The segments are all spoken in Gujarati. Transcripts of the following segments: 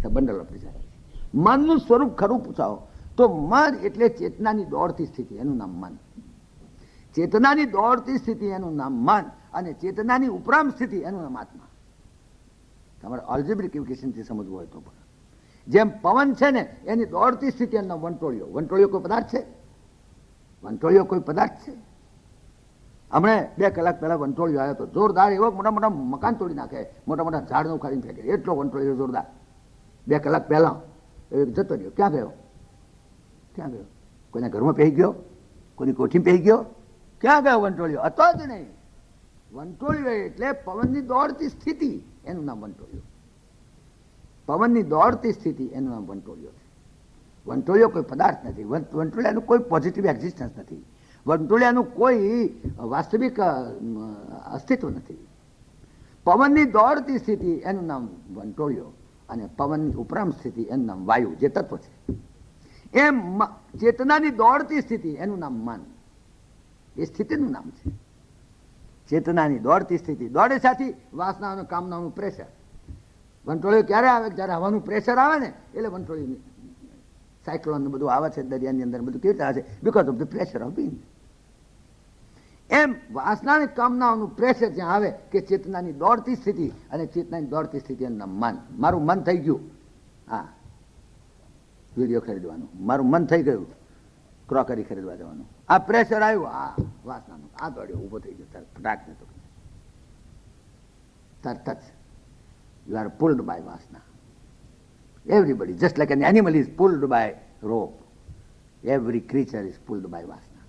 Bundle of Dzire. મનનું સ્વરૂપ ખરું પૂછાવો તો મન એટલે ચેતનાની દોડતી સ્થિતિ, એનું નામ મન. ચેતનાની દોડતી સ્થિતિ એનું નામ મન, અને ચેતનાની ઉપરામ સ્થિતિ એનું નામ આત્મા. તમારે અલ્જેબ્રિક ઇક્વેશનથી સમજવું હોય તો પણ જેમ પવન છે ને એની દોડતી સ્થિતિ એનું નામ વંટોળિયો. વંટોળિયો કોઈ પદાર્થ છે? વંટોળિયો કોઈ પદાર્થ છે? હમણે 2 કલાક પહેલા વંટોળિયો આવ્યો હતો, જોરદાર એવો, મોટા મોટા મકાન તોડી નાખે, મોટા મોટા ઝાડને ઉખાડીને ફેંકે, એટલો વંટોળિયો જોરદાર. 2 કલાક પહેલા જતો રહ્યો. ક્યાં ગયો? ક્યાં ગયો? કોઈના ઘરમાં પહેરી ગયો? કોઈની કોઠીમાં પહેરી ગયો? ક્યાં ગયો વંટોળિયો? હતો જ નહીં. વંટોળિયો એટલે પવનની દોડતી સ્થિતિ, એનું નામ વંટોળિયો. પવનની દોડતી સ્થિતિ એનું નામ વંટોળિયો છે. વંટોળિયો કોઈ પદાર્થ નથી. વંટોળિયાનું કોઈ પોઝિટિવ એક્ઝિસ્ટન્સ નથી. વંટોળિયાનું કોઈ વાસ્તવિક અસ્તિત્વ નથી. પવનની દોડતી સ્થિતિ એનું નામ વંટોળિયો, અને પવનની ઉપરામ સ્થિતિ એનું નામ વાયુ, જે તત્વ છે. એમ ચેતનાની દોડતી સ્થિતિ એનું નામ મન, એ સ્થિતિનું નામ છે. ચેતનાની દોડતી સ્થિતિ, દોડે સાથી વાસના અને કામનાનું પ્રેશર. વંટોળિયો ક્યારે આવે? જ્યારે હવાનું પ્રેશર આવે ને એટલે વંટોળિયું, સાયક્લોન બધું આવે છે દરિયાની અંદર, બધું કેવી રીતે આવે છે? Because of the pressure of being. એમ વાસના અને કામનાઓનું પ્રેશર જ્યાં આવે કે ચેતનાની દોડતી સ્થિતિ, અને ચેતનાની દોડતી સ્થિતિ એનું નામ મન. મારું મન થઈ ગયું, હા, વિડીયો ખરીદવાનું. મારું મન થઈ ગયું ક્રોકરી ખરીદવા જવાનું. આ પ્રેશર આવ્યું, આ વાસનાનું, આ દોડ્યો, ઊભો થઈ ગયો, ફટાક ને તો તરત જ you are pulled by vasna. Everybody, just like an animal is pulled by rope, every creature is pulled by vasna.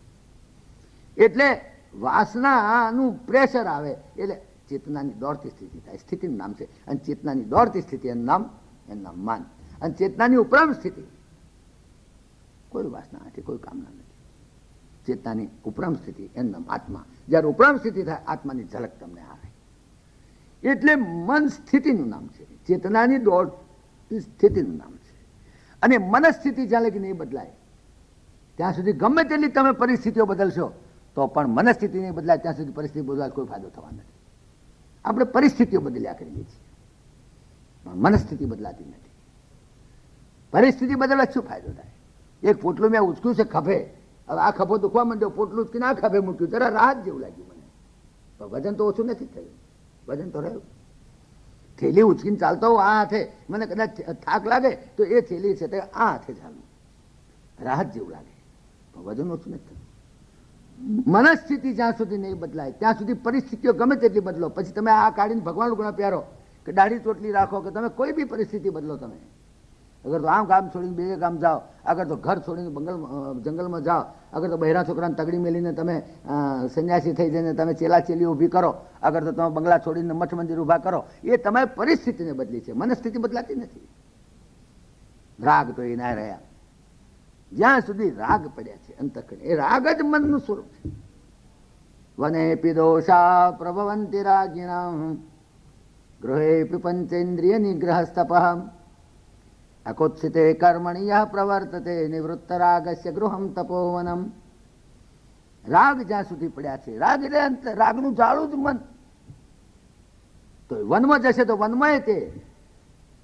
એટલે વાસનાનું પ્રેશર આવે એટલે ચેતનાની દોડતી સ્થિતિ થાય, સ્થિતિનું નામ છે. અને ચેતનાની દોડતી સ્થિતિ એનું નામ મન. અને ચેતનાની ઉપરામ સ્થિતિ કોઈ વાસના નથી, કોઈ કામના નથી. ચેતનાની ઉપરામ સ્થિતિ એનું નામ આત્મા. જ્યારે ઉપરામ સ્થિતિ થાય, આત્માની ઝલક તમને આવે. એટલે મન સ્થિતિનું નામ છે, ચેતનાની દોડતી સ્થિતિનું નામ છે. અને મનસ્થિતિ જ્યાં લગી નહીં બદલાય ત્યાં સુધી ગમે તેટલી તમે પરિસ્થિતિઓ બદલશો તો પણ મનસ્થિતિ નહીં બદલાય ત્યાં સુધી પરિસ્થિતિ બદલાય કોઈ ફાયદો થવા નથી. આપણે પરિસ્થિતિઓ બદલ્યા કરીએ છીએ, પણ મનસ્થિતિ બદલાતી નથી. પરિસ્થિતિ બદલવા શું ફાયદો થાય? એક પોટલું મેં ઉચક્યું છે ખભે, હવે આ ખભો દુખવા માંડ્યો, પોટલું ઉચકીને આ ખભે મૂક્યું, જરા રાહત જેવું લાગ્યું મને, પણ વજન તો ઓછું નથી થયું, વજન તો રહ્યું. થેલી ઉચકીને ચાલતો હોઉં આ હાથે, મને કદાચ થાક લાગે તો એ થેલી છે તે આ હાથે ચાલુ, રાહત જેવું લાગે, પણ વજન ઓછું નથી થયું. મનસ્થિતિ જ્યાં સુધી નહીં બદલાય ત્યાં સુધી પરિસ્થિતિઓ ગમે તેટલી બદલો. પછી તમે આ કાઢીને ભગવાન લુગડા પહેરો કે દાઢી ચોટલી રાખો કે તમે કોઈ બી પરિસ્થિતિ બદલો, તમે અગર તો આમ ગામ છોડીને બીજે ગામ જાઓ, અગર તો ઘર છોડીને જંગલમાં જાઓ, અગર તો બહેરા છોકરાને તગડી મેલીને તમે સંન્યાસી થઈ જઈને તમે ચેલા ચેલી ઊભી કરો, અગર તો તમે બંગલા છોડીને મઠ મંદિર ઊભા કરો, એ તમારી પરિસ્થિતિને બદલી છે, મનસ્થિતિ બદલાતી નથી. રાગ તો એ ના રહ્યા જ્યાં સુધી રાગ પડ્યા છે અંતઃકરણે, એ રાગ જ મનનું સ્વરૂપ છે. વને દોષા પ્રભવંતિ રાગિણા ગૃહે પંચેન્દ્રિય નિગ્રહસ્તપ અકોત્સિતે કર્મણિ યઃ પ્રવર્તતે નિવૃત્ત રાગસ્ય ગૃહમ તપોવનમ. રાગ જ્યાં સુધી પડ્યા છે, રાગ એટલે રાગનું જાળું જ મન. તો વનમાં જશે તો વનમાં તે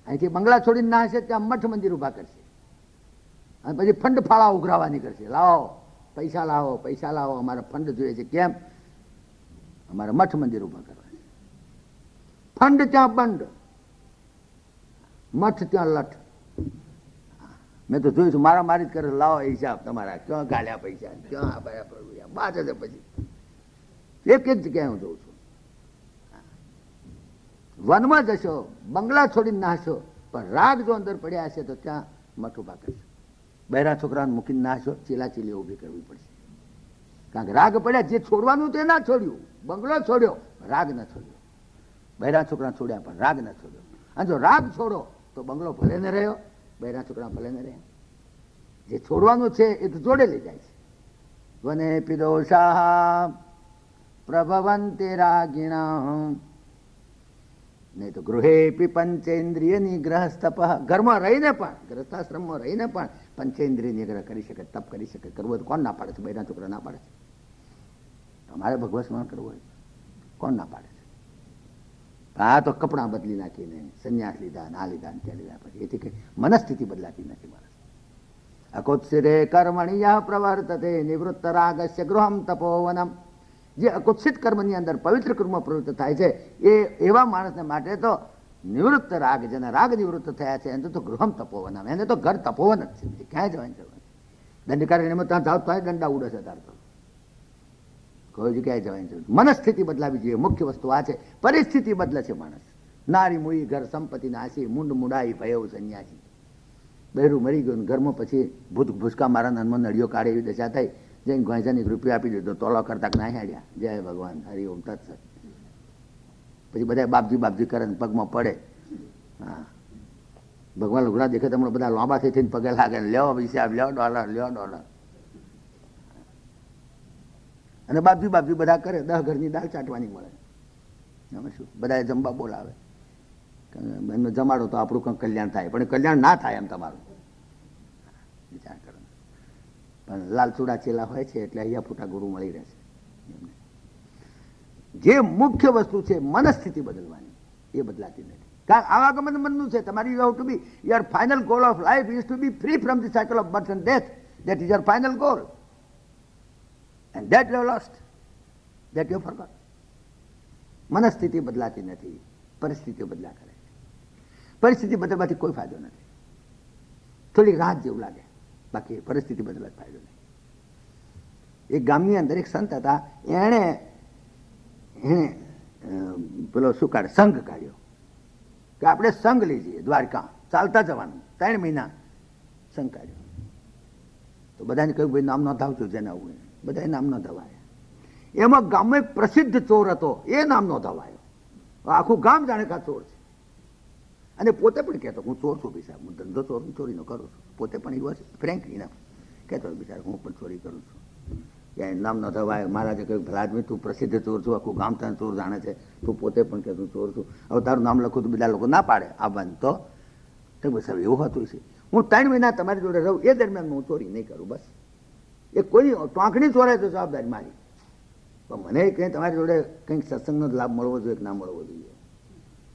અહીંથી બંગલા છોડીને ના હશે ત્યાં મઠ મંદિર ઊભા કરશે, અને પછી ફંડ ફાળા ઉઘરાવાની કરશે. લાવો પૈસા, લાવો પૈસા, લાવો, અમારે ફંડ જોઈએ છે. કેમ? અમારે મઠ મંદિર ઊભા કરવા છે. ફંડ ત્યાં બંધ, મઠ ત્યાં લઠ. મેં તો જોયું છું, મારા મારી જ કરે, લાવો હિસાબ તમારા, ક્યાં ગાળ્યા પૈસા, ક્યાં આપ્યા, બાદ હશે. પછી એક એક જગ્યાએ હું જોઉં છું. વનમાં જશો, બંગલા છોડીને નાશો, પણ રાગ જો અંદર પડ્યા હશે તો ત્યાં મઠ ઊભા કરશે. બહેરા છોકરાને મૂકીને નાશો, ચીલા ચીલી ઊભી કરવી પડશે. કારણ કે રાગ પડ્યા, જે છોડવાનું તે ના છોડ્યું. બંગલો છોડ્યો, રાગ ના છોડ્યો. બહેરા છોકરા છોડ્યા પણ રાગ ના છોડ્યો. અને જો રાગ છોડો તો બંગલો ભલે ને રહ્યો, બહેરા છોકરા ભલે ને રહ્યા. જે છોડવાનું છે એ તો જોડે લઈ જાય છે. વને દોષા પ્રભવંતિ રાગિણા નહીં તો ગૃહે પંચેન્દ્રિય નિગ્રહસ્તપ. ઘરમાં રહીને પણ, ગ્રસ્થાશ્રમમાં રહીને પણ પંચેન્દ્રિય નિગ્રહ કરી શકે, તપ કરી શકે. કરવું તો કોણ ના પાડે છે? બહેરા છોકરા ના પાડે છે. તમારે ભગવત સ્મરણ કરવું હોય કોણ ના પાડે છે? આ તો કપડાં બદલી નાખીને સંન્યાસ લીધા, ના લીધા, ત્યાં લીધા, પછી એથી કંઈ મનસ્થિતિ બદલાતી નથી માણસ. અકુત્સિરે કર્મણિયા પ્રવર્તતે નિવૃત્ત રાગસ્ય ગૃહમ તપોવનમ. જે અકુત્સિત કર્મની અંદર પવિત્ર કર્મ પ્રવૃત્ત થાય છે એ એવા માણસને માટે તો નિવૃત્ત રાગ, જેના રાગ નિવૃત્ત થયા છે એને તો ગૃહમ તપોવનમ, એને તો ઘર તપોવન જ છે, ક્યાંય જવાની જરૂર નથી. દંડકારી એમાં ત્યાં જાવ તો દંડા ઉડે છે તાર તો, કોઈ જગ્યાએ જવાની જરૂર. મનસ્થિતિ બદલાવી જોઈએ, મુખ્ય વસ્તુ આ છે. પરિસ્થિતિ બદલે છે માણસ. નારી મૂઈ ઘર સંપત્તિ નાસી, મૂંડ મુડાઈ ભયવ સંન્યાસી. બહેરું મરી ગયું, ઘરમાં પછી ભૂસકા મારા હનુમાન નળીઓ કાઢે એવી દશા થઈ, જઈને ઘોંસાની રૂપિયા આપી દીધો, તોલો કરતા ના હેડ્યા. જય ભગવાન, હરિ ઓમ તત્સત. પછી બધા બાપજી કરે ને પગમાં પડે. હા, ભગવાન લુગડા દેખે તમને બધા લાંબા થઈને પગે લાગે, લ્યો પૈસા, લ્યો ડોલર, લ્યો ડોલર. અને બાપજી બધા કરે, 10 ઘરની દાળ ચાટવાની મળે. અમે શું બધા જમવા બોલાવે, એમને જમાડો તો આપણું કંઈક કલ્યાણ થાય, પણ કલ્યાણ ના થાય એમ તમારું વિચાર કરો. પણ લાલ ચૂડા ચેલા હોય છે એટલે અહીંયા ફૂટા ગુરુ મળી રહેશે. જે મુખ્ય વસ્તુ છે મનસ્થિતિ બદલવાની, એ બદલાતી નથી. કારણ આવાગમન મનનું છે. તમારી you have to be, your final goal of life is to be free from the cycle of birth and death. That is your final goal, and that you have lost, that you forgot. મનસ્થિતિ બદલાતી નથી, પરિસ્થિતિઓ બદલા કરે. પરિસ્થિતિ બદલવાથી કોઈ ફાયદો નથી. થોડી રાહત જેવું લાગે, બાકી પરિસ્થિતિ બદલવા ફાયદો નહીં. એક ગામની અંદર એક સંત હતા, એણે પેલો શું કાઢે, સંઘ કાઢ્યો કે આપણે સંઘ લઈ જઈએ દ્વારકા, ચાલતા જવાનું. 3 મહિના સંઘ કાઢ્યો. તો બધાને કહ્યું ભાઈ નામ ન ધાવજો, જેને આવું બધાએ નામ ન ધવાય. એમાં ગામમાં એક પ્રસિદ્ધ ચોર હતો, એ નામ ન ધવાયો. આખું ગામ જાણે કે આ ચોર છે. અને પોતે પણ કહેતો હું ચોર છું બિચાર, હું ધંધો ચોરીનો કરું છું. પોતે પણ એ વર્ષ ફ્રેન્ક ઇનફ કહેતો બિચાર હું પણ ચોરી કરું છું. ક્યાંય નામ ન થવાય. મહારાજે કહ્યું ભલા આદમી તું પ્રસિદ્ધ ચોર છું, આખું ગામ તને ચોર જાણે છે, તું પોતે પણ કે તું ચોર છું. હવે તારું નામ લખું તો બધા લોકો ના પાડે આવવાનું. તો બસ હવે એવું હતું છે, હું 3 મહિના તમારી જોડે રહું, એ દરમિયાન હું ચોરી નહીં કરું. બસ એ કોઈ ટોંકણી ચોરાય તો જવાબદારી મારી. પણ મને કંઈ તમારી જોડે કંઈક સત્સંગનો લાભ મળવો જોઈએ કે ના મળવો જોઈએ.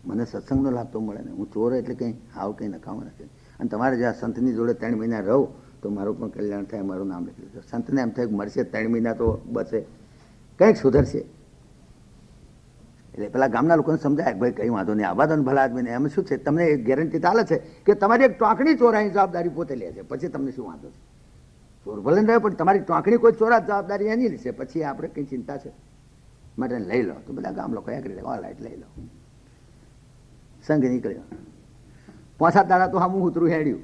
મને સત્સંગનો લાભ તો મળે ને, હું ચોર એટલે કંઈ હાવ કંઈ નકામો નથી. અને તમારે જ્યાં સંતની જોડે 3 મહિના રહું તો મારું પણ કલ્યાણ થાય, મારું નામ લખી દો. સંતને એમ થાય મળશે 3 મહિના તો બસે, કંઈક સુધરશે. એટલે પેલા ગામના લોકોને સમજાય ભાઈ કંઈ વાંધો નહીં, આવા દો ને ભલા આદમીને. એમ શું છે, તમને એક ગેરંટી ચાલે છે કે તમારી એક ટોંકણી ચોરાની જવાબદારી પોતે લે છે, પછી તમને શું વાંધો છે. ચોર ભલે ને રહે પણ તમારી ટોંકણી કોઈ ચોરા જવાબદારી એની લેશે, પછી આપણે કંઈ ચિંતા છે માટે લઈ લો. તો બધા ગામ લોકો એગ્રી ઓલરાઈટ લઈ લો. સંઘ નીકળ્યો. 5 દાડા તો હું ઉતરું હેડ્યું,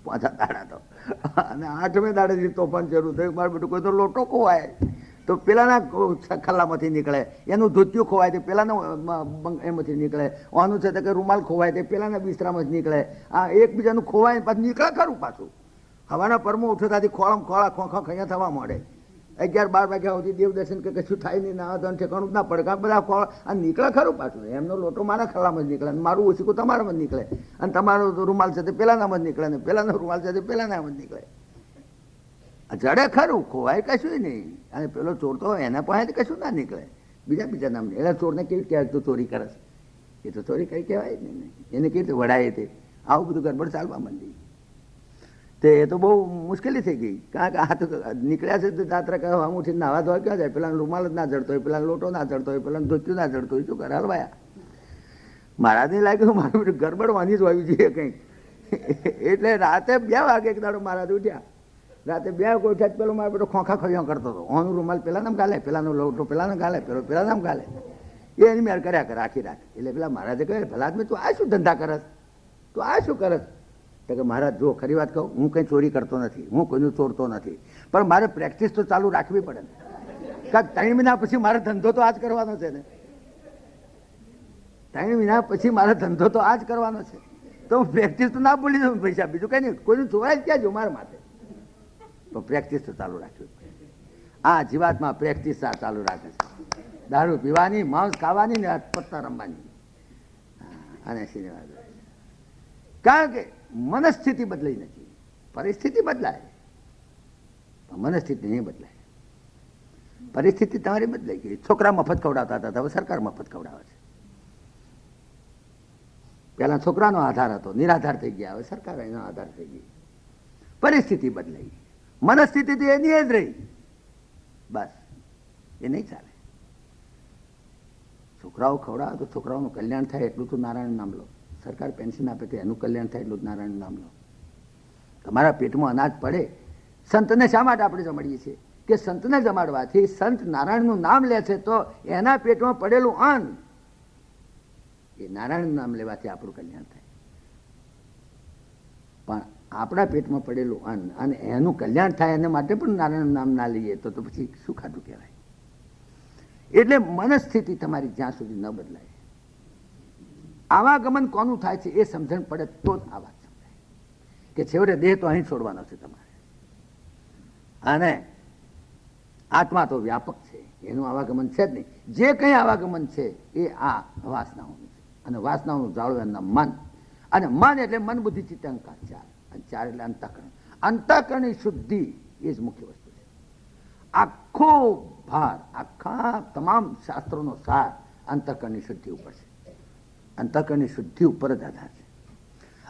5 દાડા તો. અને 8મે દાડે તોફાન શરૂ થયું. મારું બેટું કોઈ તો લોટો ખોવાય તો પેલાના ખલ્લામાંથી નીકળે, એનું ધોતિયું ખોવાય તે પેલાના એમાંથી નીકળે, આનું છે કે રૂમાલ ખોવાય તે પેલાના બિસ્તરામાં જ નીકળે. આ એકબીજાનું ખોવાય પાછું નીકળે ખરું. પાછું હવાના પરમો ઉઠતાથી ખોળા ખોખા ખૈયા થવા માંડે. 11-12 વાગ્યા સુધી દેવ દર્શન કે કશું થાય નહીં, ના તો ઠેકાણું જ ના પડે. કારણ બધા ખોળ આ નીકળે ખરું. પાછું એમનો લોટો મારા ખલ્લામાં જ નીકળે, મારું ઓછીકું તમારામાં જ નીકળે, અને તમારો રૂમાલ છે તે પેલાનામાં જ નીકળે, ને પેલાનો રૂમાલ છે તે પેલાનામાં જ નીકળે. જડે ખરું, ખોવાય કશું નહીં. અને પેલો ચોર તો એના પાસે કશું ના નીકળે, બીજા નામ. એટલે ચોરને કેવી કહેવાય તું ચોરી કરે છે, એ તો ચોરી કઈ કહેવાય જ નહીં. એને કેવી રીતે વડાય તે આવું બધું ગડબડ ચાલવા માંડી. તે એ તો બહુ મુશ્કેલી થઈ ગઈ. કારણ કે આ તો નીકળ્યા છે તો દાત્રા કહે હું ઉઠીને નાવા ધોવા ક્યાં જાય, પેલા રૂમાલ જ ના જડતો હોય, પેલા લોટો ના જડતો હોય, પેલા ધોત્યું ના જડતો હોય, શું કરે હલવાયા. મહારાજને લાગ્યું મારું બધું ગરબડ વાની જ હોવી જોઈએ કંઈક. એટલે રાતે 2 વાગે એક દાડો મહારાજ ઉઠ્યા. રાતે 2 વાગે ઉઠ્યા પેલો મારો બધો ખોખા ખોયો કરતો હતો. ઓનું રૂમાલ પેલા નામ ગાલે, પેલાનો લોટો પેલા નામ ગાલે, પેલો પેલા નામ ગાલે. એ એની મેળ કર્યા કરે આખી રાત. એટલે પેલા મહારાજે કહે ભલા આદમી તું આ શું ધંધા કરસ, તું આ શું કરસ. તો કે મહારાજ જો ખરી વાત કહું, હું કંઈ ચોરી કરતો નથી, હું કોઈનું ચોરતો નથી, પણ મારે પ્રેક્ટિસ તો ચાલુ રાખવી પડે ને. કારણ 3 મહિના પછી મારો ધંધો તો આ જ કરવાનો છે ને. 3 મહિના પછી મારો ધંધો તો આ જ કરવાનો છે, તો હું પ્રેક્ટિસ તો ના ભૂલી દઉં પૈસા, બીજું કંઈ નહીં. કોઈનું ચોરાય જ ક્યાં જો મારા માટે, તો પ્રેક્ટિસ તો ચાલુ રાખવી પડે. આ જીવાતમાં પ્રેક્ટિસ ચાલુ રાખે છે. દારૂ પીવાની, માંસ ખાવાની ને પત્તા રમવાની અને સિનેમા. કારણ કે મનસ્થિતિ બદલાઈ નથી. પરિસ્થિતિ બદલાય, મનસ્થિતિ નહીં બદલાય. પરિસ્થિતિ તમારી બદલાઈ ગઈ. છોકરા મફત ખવડાવતા હતા, હવે સરકાર મફત ખવડાવે છે. પહેલા છોકરાનો આધાર હતો, નિરાધાર થઈ ગયા, હવે સરકાર એનો આધાર થઈ ગઈ. પરિસ્થિતિ બદલાઈ, મનસ્થિતિ તો એની જ રહી, બસ એ નહીં ચાલે. છોકરાઓ ખવડાવે તો છોકરાઓનું કલ્યાણ થાય એટલું તો નારાયણ નામ લો. સરકાર પેન્શન આપે કે એનું કલ્યાણ થાય એટલું જ નારાયણ નામ લો. તમારા પેટમાં અનાજ પડે, સંતને શા માટે આપણે જમાડીએ છીએ? કે સંતને જમાડવાથી સંત નારાયણનું નામ લે છે તો એના પેટમાં પડેલું અન્ન એ નારાયણનું નામ લેવાથી આપણું કલ્યાણ થાય. પણ આપણા પેટમાં પડેલું અન્ન અને એનું કલ્યાણ થાય એના માટે પણ નારાયણનું નામ ના લઈએ તો પછી શું ખાધું કહેવાય? એટલે મનસ્થિતિ તમારી જ્યાં સુધી ન બદલાય, આવાગમન કોનું થાય છે એ સમજણ પડે તો જ આ વાત સમજાય કે છેવટે દેહ તો અહીં છોડવાનો છે તમારે, અને આત્મા તો વ્યાપક છે, એનું આવાગમન છે જ નહીં. જે કંઈ આવાગમન છે એ આ વાસનાઓનું છે, અને વાસનાઓનું જાળું એમના મન, અને મન એટલે મન, બુદ્ધિ, ચિત્ત, અહંકાર, ચાર. અને ચાર એટલે અંતઃકરણ. અંતઃકરણની શુદ્ધિ એ જ મુખ્ય વસ્તુ છે. આખો ભાર, આખા તમામ શાસ્ત્રોનો સાર અંતઃકરણની શુદ્ધિ ઉપર છે. અંતઃકરણની શુદ્ધિ ઉપર જ આધાર છે.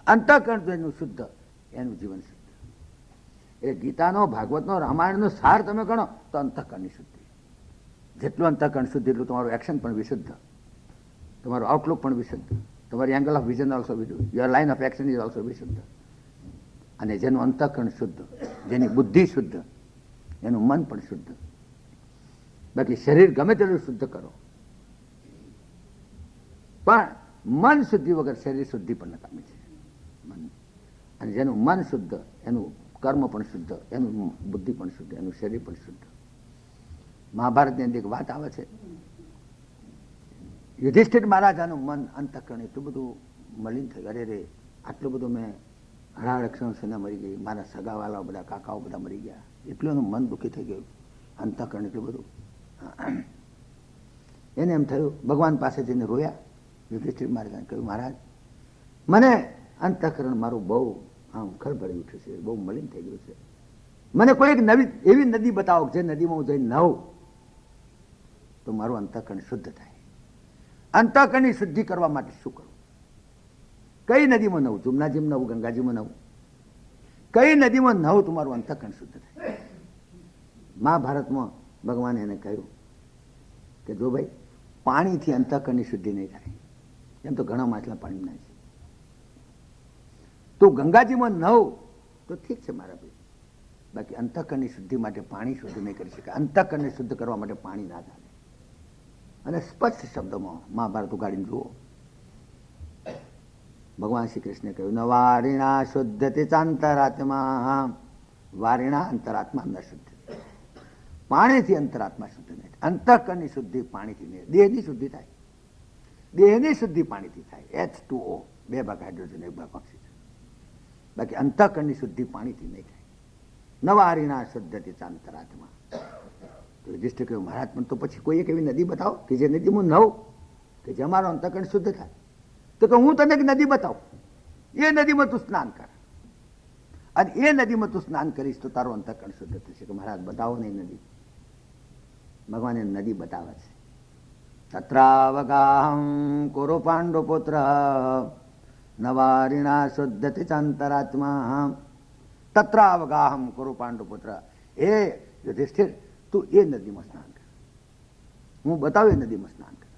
અંતઃકરણ એનું શુદ્ધ, એનું જીવન શુદ્ધ. એ ગીતાનો, ભાગવતનો, રામાયણનો સાર તમે ગણો તો અંતઃકરણની શુદ્ધિ. જેટલું અંતઃકરણ શુદ્ધ એટલું તમારું એક્શન પણ વિશુદ્ધ, તમારું આઉટલુક પણ વિશુદ્ધ, તમારી એંગલ ઓફ વિઝન ઓલ્સો વિશુદ્ધ, your line of action is also વિશુદ્ધ. અને જેનું અંતઃકરણ શુદ્ધ, જેની બુદ્ધિ શુદ્ધ, એનું મન પણ શુદ્ધ. બાકી શરીર ગમે તેટલું શુદ્ધ કરો, પણ મન શુદ્ધિ વગર શરીર શુદ્ધિ પણ નકામી છે. મન, અને જેનું મન શુદ્ધ એનું કર્મ પણ શુદ્ધ, એનું બુદ્ધિ પણ શુદ્ધ, એનું શરીર પણ શુદ્ધ. મહાભારતની અંદર એક વાત આવે છે, યુધિષ્ઠિર મહારાજાનું મન અંતઃકરણ એટલું બધું મલિન થયું, અરે રે આટલું બધું મેં હરારક્ષણ સેના મરી ગઈ, મારા સગાવાલાઓ બધા, કાકાઓ બધા મરી ગયા, એટલું એનું મન દુઃખી થઈ ગયું, અંતઃકરણ એટલું બધું. એને એમ થયું, ભગવાન પાસે જઈને રોયા. યુધિષ્ઠિર મહારાજાને કહ્યું, મહારાજ મને અંતઃકરણ મારું બહુ આમ ખળભળી ઉઠ્યું છે, બહુ મલિન થઈ ગયું છે, મને કોઈ એક નવી એવી નદી બતાવો જે નદીમાં હું જઈને નહાઉં તો મારું અંતઃકરણ શુદ્ધ થાય. અંતઃકરણની શુદ્ધિ કરવા માટે શું કરવું? કઈ નદીમાં નવું? જમનાજીમાં નવું, ગંગાજીમાં નવું? કઈ નદીમાં નવું તમારું અંતઃકરણ શુદ્ધ થાય? મહાભારતમાં ભગવાને એને કહ્યું કે જો ભાઈ પાણીથી અંતઃકરણની શુદ્ધિ નહીં થાય, એમ તો ઘણા માછલા પાણીમાં નાય છે, તું ગંગાજીમાં નવ તો ઠીક છે મારા ભાઈ, બાકી અંતઃકરણની શુદ્ધિ માટે પાણી શુદ્ધ નહીં કરી શકાય. અંતઃકરણને શુદ્ધ કરવા માટે પાણી ના ચાલે. અને સ્પષ્ટ શબ્દોમાં મહાભારત ઉગાડીને જુઓ. ભગવાન શ્રી કૃષ્ણે કહ્યું, ન વારિણા શુદ્ધતિ ચાંતરાત્મા, વારિણા અંતરાત્મા ન શુદ્ધ. પાણીથી અંતરાત્મા શુદ્ધ નહીં થાય. અંતઃકરણની શુદ્ધિ પાણીથી નહીં, દેહની શુદ્ધિ થાય. દેહની શુદ્ધિ પાણીથી થાય, H2O, 2 ભાગ હાઇડ્રોજન 1 ભાગ ઓક્સિજન. બાકી અંતઃકરણની શુદ્ધિ પાણીથી નહીં થાય. ન વારિણા શુદ્ધતિ ચાંતરાત્મા. તો યુધિષ્ઠિર કહ્યું, મહારાજ પણ તો પછી કોઈ એક એવી નદી બતાવો કે જે નદીમાં નવ કે જે અમારો અંતઃકરણ શુદ્ધ થાય. તો કે હું તને એક નદી બતાવું, એ નદીમાં તું સ્નાન કર, અને એ નદીમાં તું સ્નાન કરીશ તો તારું અંતઃકરણ શુદ્ધ થશે. કે મહારાજ બતાવો ને નદી. ભગવાન એ નદી બતાવે છે. તત્રાવગાહમ કુરુ પાંડુ પુત્ર નવારિણા શુદ્ધતિ ચાંતરાત્મા. તત્રાવગાહમ કુરુ પાંડુ પુત્ર, એ યુધિષ્ઠિર તું એ નદીમાં સ્નાન કર, હું બતાવું એ નદીમાં સ્નાન કર.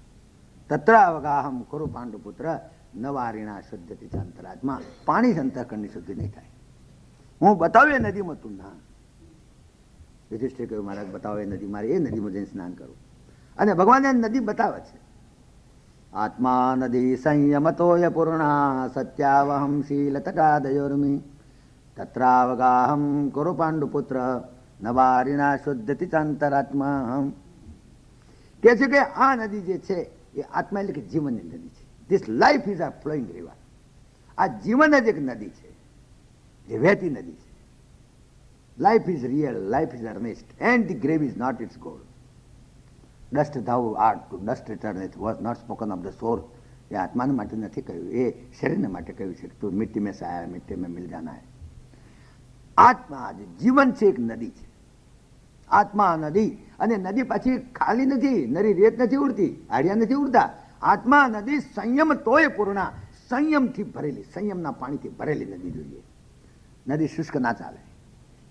તત્રાવગાહમ કુરુ પાંડુ પુત્ર નવારિણા શુદ્ધતિ ચાંતરાત્મા. પાણી અંતઃકરણની શુદ્ધિ નહીં થાય, હું બતાવું એ નદીમાં તું ના. યુધિષ્ઠિર કહ્યું, મહારાજ બતાવો એ નદી, મારે એ નદીમાં જઈને સ્નાન કરવું. અને ભગવાન એ નદી બતાવે છે. આત્મા નદી સંયમતોય પૂર્ણા સત્યાવહમ શીલ તટાદયોર્મિ તત્રાવગાહમ કુરુ પાંડુ પુત્ર નવારિણા શુદ્ધતિ ચાંતરાત્મા. કે છે કે આ નદી જે છે એ આત્મા એટલે કે જીવનની નદી છે. This life is a flowing river. આ જીવન જ એક નદી છે, જે વહેતી નદી છે. Life is real, life is earnest, and the grave is not its goal. Dust thou art, to dust returneth, was not spoken of the soul. એ આત્માને માટે નથી કહ્યું, એ શરીરને માટે કહ્યું છે. તું મિટ્ટી મેં સાયા, મિટ્ટી મેં મિલ જાના હૈ. આત્મા જે જીવન છે એક નદી છે. આત્મા નદી, અને નદી પાછી ખાલી નથી, નરી રેત નથી ઉડતી, હાડિયા નથી ઉડતા. આત્મા નદી સંયમ તોય પૂર્ણા, સંયમથી ભરેલી, સંયમના પાણીથી ભરેલી નદી જોઈએ. નદી શુષ્ક ના ચાલે,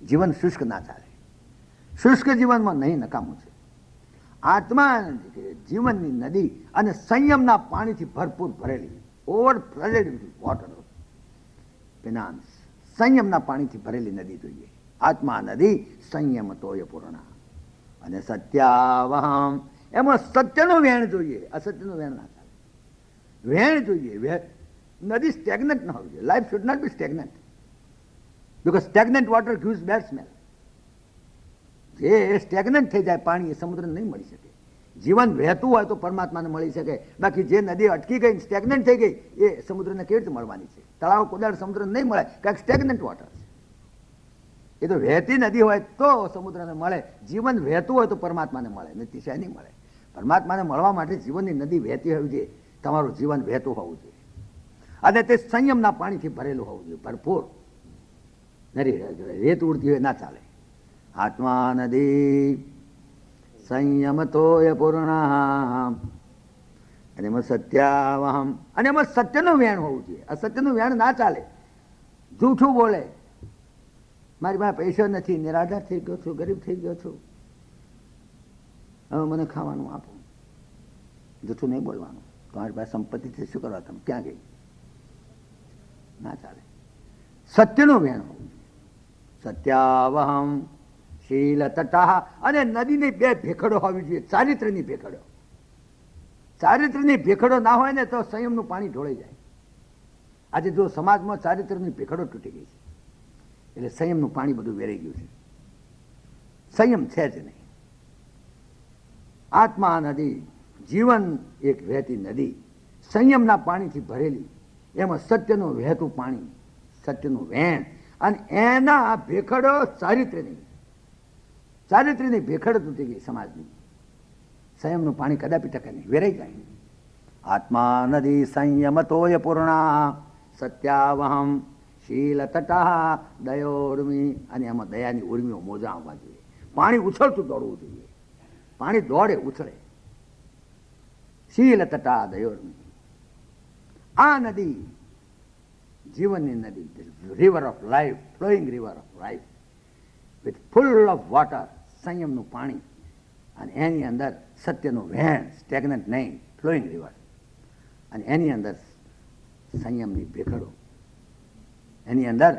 જીવન શુષ્ક ના ચાલે. શુષ્ક જીવનમાં નહીં, નકામું છે. આત્મા જીવનની નદી અને સંયમના પાણીથી ભરપૂર ભરેલી, ઓવર ફ્લડેડ વિથ વોટર, ફિનાન્સ, સંયમના પાણીથી ભરેલી નદી જોઈએ. આત્મા નદી સંયમ તોય પૂર્ણ. અને સત્યાવહમ, એમાં સત્યનું વેણ જોઈએ, અસત્યનું વેણ ના ચાલે. વેણ જોઈએ. નદી સ્ટેગ્નન્ટ ના હોવી જોઈએ. Life should not be stagnant, because stagnant water gives bad smell. જે સ્ટેગ્નન્ટ થઈ જાય પાણી, એ સમુદ્રને નહીં મળી શકે. જીવન વહેતું હોય તો પરમાત્માને મળી શકે, બાકી જે નદી અટકી ગઈ, સ્ટેગ્નન્ટ થઈ ગઈ, એ સમુદ્રને કેવી રીતે મળવાની છે? તળાવ કોદાળ સમુદ્રને નહીં મળે, કારણ કે સ્ટેગ્નન્ટ વોટર છે. એ તો વહેતી નદી હોય તો સમુદ્રને મળે, જીવન વહેતું હોય તો પરમાત્માને મળે, નથી છે નહીં મળે. પરમાત્માને મળવા માટે જીવનની નદી વહેતી હોવી જોઈએ, તમારું જીવન વહેતું હોવું જોઈએ, અને તે સંયમના પાણીથી ભરેલું હોવું જોઈએ, ભરપૂર. રેત ઉડતી હોય ના ચાલે. આત્મા નદી સંયમ તોય પૂર્ણ. અને એમાં સત્યાવહમ, અને એમાં સત્યનું વેણ હોવું જોઈએ. અસત્યનું વેણ ના ચાલે. જૂઠું બોલે, મારી પાસે પૈસો નથી, નિરાધાર થઈ ગયો છું, ગરીબ થઈ ગયો છું, હવે મને ખાવાનું આપો. જૂઠું નહીં બોલવાનું. તમારી પાસે સંપત્તિ છે, શું કરવા, તમે ક્યાં ગઈ? ના ચાલે. સત્યનું વેણ હોવું જોઈએ. સત્યાવહમ શીલ તટાહ, અને નદીની બે ભેખડો હોવી જોઈએ, ચારિત્રની ભેખડો. ચારિત્રની ભેખડો ના હોય ને તો સંયમનું પાણી ઢોળાઈ જાય. આજે જો સમાજમાં ચારિત્રની ભેખડો તૂટી ગઈ છે, એટલે સંયમનું પાણી બધું વેરાઈ ગયું છે. સંયમ છે જ નહીં. આત્મા નદી, જીવન એક વહેતી નદી, સંયમના પાણીથી ભરેલી, એમાં સત્યનું વહેતું પાણી, સત્યનું વેણ, અને એના ભેખડો ચારિત્રની. ચારિત્રની ભેખડ તૂટી ગઈ સમાજની. સંયમનું પાણી કદાપી ટકે નહીં, વેરાઈ જાય. આત્મા નદી સંયમ તોય પૂર્ણા. સત્યાવહમ શીલ તટા દયોર્મી, અને એમાં દયાની ઉર્મીઓ મોજા આવવા જોઈએ. પાણી ઉછળતું દોડવું જોઈએ. પાણી દોડે, ઉછળે. શીલ તટા દયોર્મી. આ નદી જીવનની નદી, river of life, flowing river of life, with full of water, સંયમનું પાણી, અને એની અંદર સત્યનું વહેણ, સ્ટેગ્નન્ટ નહીં, ફ્લોઈંગ રિવર, અને એની અંદર સંયમની ભેખડો, એની અંદર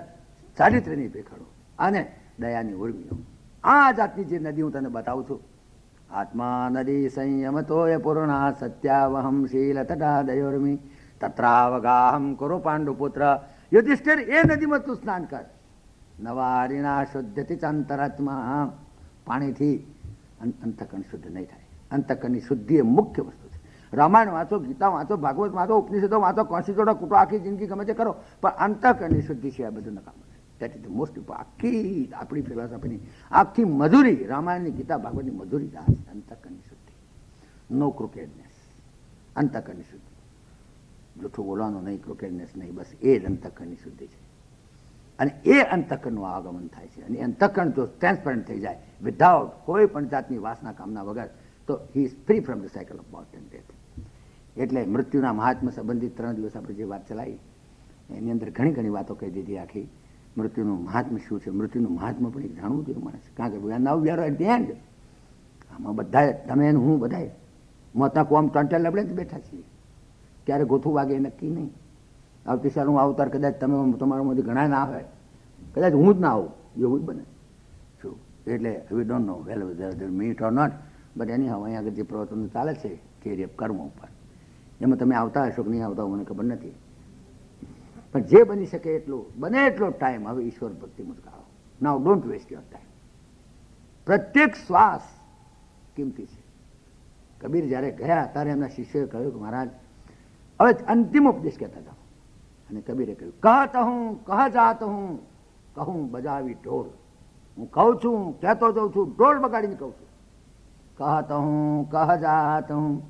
ચારિત્ર્યની ભેખડો અને દયાની ઉર્મીઓ. આ જાતની જે નદી હું તને બતાવું છું, આત્મા નદી સંયમ તોય પૂર્ણા. સત્યાવહમ શીલ તટા દયોર્મી તત્રાવગાહમ કરો પાંડુપુત્ર. યુધિષ્ઠિર, એ નદીમાં તું સ્નાન કર. નવારિણા શુદ્ધથી ચાંતરાત્મા. પાણીથી અંતકરણ શુદ્ધ નહીં થાય. અંતકરણની શુદ્ધિ એ મુખ્ય વસ્તુ છે. રામાયણ વાંચો, ગીતા વાંચો, ભાગવત વાંચો, ઉપનિષદો વાંચો, કોન્સ્ટિટ્યુટ કૂટો, આખી જિંદગી ગમે તે કરો, પણ અંતકરણની શુદ્ધિ છે આ બધું નકામું છે. That is the most important. આખી આપણી ફિલોસોફીની આખી મજૂરી, રામાયણની, ગીતા, ભાગવતની મજૂરી આ છે, અંતકરણની શુદ્ધિ. નો ક્રુકેડનેસ, અંતકરણની શુદ્ધિ. જૂઠું બોલવાનું નહીં, ક્રુકેડનેસ નહીં, બસ એ જ અંતકરણની શુદ્ધિ છે. અને એ અંતકરણનું આગમન થાય છે. અને અંતકરણ જો ટ્રાન્સપરન્ટ થઈ જાય, વિધાઉટ કોઈ પણ જાતની વાસના કામના વગર, તો he is free from the cycle of birth and death. એટલે મૃત્યુના મહાત્મા સંબંધિત 3 દિવસ આપણે જે વાત ચલાવી, એની અંદર ઘણી ઘણી વાતો કહી દીધી. આખી મૃત્યુનું મહાત્મ્ય શું છે, મૃત્યુનું મહાત્મ્ય પણ એક જાણવું જોઈએ માણસ. કારણ કે નાવ વ્યારો એટ ધી એન્ડ. આમાં બધા, તમે હું બધાય મોતા કોમ ટંટેલ લબડે જ બેઠા છીએ. ક્યારે ગોથું વાગે એ નક્કી નહીં. આવતી સાલ હું અવતાર કદાચ તમે તમારામાંથી ઘણા ના આવે, કદાચ હું જ ના આવું, એવું જ બને શું. એટલે we don't know we'll meet or not, but એની હવે અહીંયા આગળ જે પ્રવચનો ચાલે છે થિયરી ઓફ કર્મ ઉપર, એમાં તમે આવતા હશો કે નહીં આવતા મને ખબર નથી, પણ જે બની શકે એટલું, બને એટલો ટાઈમ હવે ઈશ્વર ભક્તિમાં જ કાઢો. નાઉ ડોન્ટ વેસ્ટ યોર ટાઈમ. પ્રત્યેક શ્વાસ કિંમતી છે. કબીર જ્યારે ગયા ત્યારે એમના શિષ્યોએ કહ્યું કે મહારાજ, હવે અંતિમ ઉપદેશ કહેતા હતા, અને કબીરે કહ્યું, કહત હું કહ જાત હું કહું બજાવી ઢોલ. હું કહું છું, કહેતો જાઉં છું, ઢોલ બગાડીને કહું છું. कहत हूँ कह जात हूँ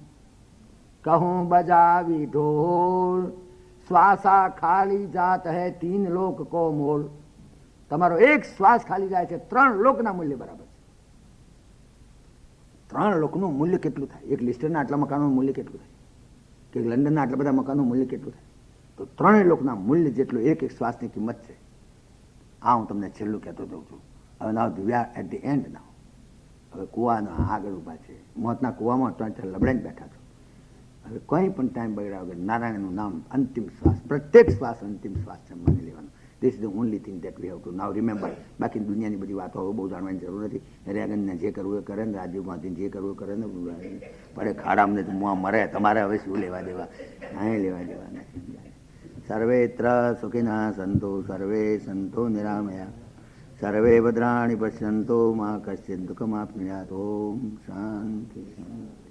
कहूँ बजावी ढोल. श्वासा खाली जात है 3 लोक को मोल. તમારો એક શ્વાસ ખાલી જાય છે 3 લોકના મૂલ્ય બરાબર છે. 3 લોકનું મૂલ્ય કેટલું થાય? એક લિસ્ટરના આટલા મકાનોનું મૂલ્ય કેટલું થાય? કે લંડનના આટલા બધા મકાનનું મૂલ્ય કેટલું થાય? તો ત્રણેય લોકના મૂલ્ય જેટલું એક એક શ્વાસની કિંમત છે. આ હું તમને છેલ્લું કહેતો જાઉં છું. હવે now we are at the end now. હવે કૂવાના આગળ ઊભા છે. મોતના કૂવામાં ત્રણ લબડાઈને બેઠા છો. હવે કોઈ પણ ટાઈમ બગડ્યા વગર નારાયણનું નામ અંતિમ શ્વાસ, પ્રત્યેક શ્વાસ અંતિમ શ્વાસ છે માની લેવાનો. This is the only thing that we have to now remember. બાકી દુનિયાની બધી વાતો હવે બહુ જાણવાની જરૂર નથી. રેગનને જે કરવું એ કરે ને, રાજીવ ગાંધીને જે કરવું એ કરે ને, પડે ખાડામને તો મુઆ મરે. તમારે હવે શું લેવા દેવા? કાંઈ લેવા દેવા નથી. સર્વેત્ર સુખિનઃ સંતો, સર્વે સંતો નિરામયા, સર્વે ભદ્રાણિ પશ્યન્તો મા કશ્ચિદ દુઃખમાપ્નુયાત. ઓમ શાંતિ શાંતિ.